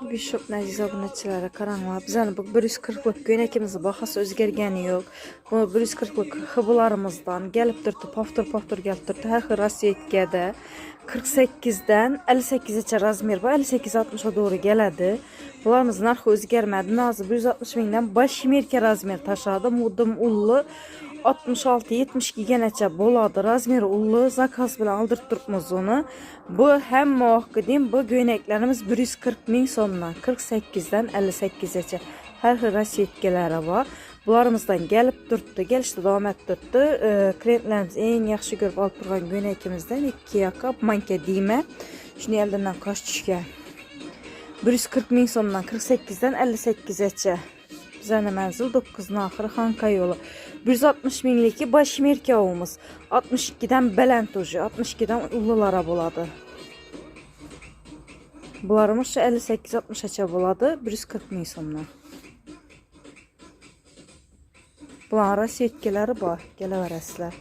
Bishop Naziz obunachilara qaranglar. Bizani bu 140lik ko'ynakimizni bahası o'zgargani yo'q. Bu 140lik hiblarimizdan gelib turibdi, paftor gelib turibdi. Har xil rasyetkada 48 dan 58 gacha razmer bor, 58-60 ga doğru keladi. Bularimiz narxi o'zgarmadi. Nazı 160 mingdan bosh merka razmer tashadi. Mudim ulli 66-72 gacha bo'ladi. Razmeri ulli, zakaz bilan oldirib turibmiz uni. Bu hamma vaqtga deyim, bu ko'ynaklarimiz 140 ming so'mdan 48 dan 58 gacha har xil rasvetkalari bor. Bularımızdan gelib turibdi, kelishda davom etib turibdi. Klientlarimiz eng yaxshi ko'rib olib turgan ko'ynakimizdan 2 yoqa manka deyma. Shuni eldan qosh tushgan. 140 ming so'mdan 48 dan 58 gacha. Bizani manzil 9 oxiri Xanqa yo'li. 160 mingliki bosh merkavimiz. 62 dan baland uji, 62 dan ullulara bo'ladi. Bularimiz 58-60 gacha bo'ladi, 140 ming so'mdan. Bular rasvetkalari bor, kelaverasizlar.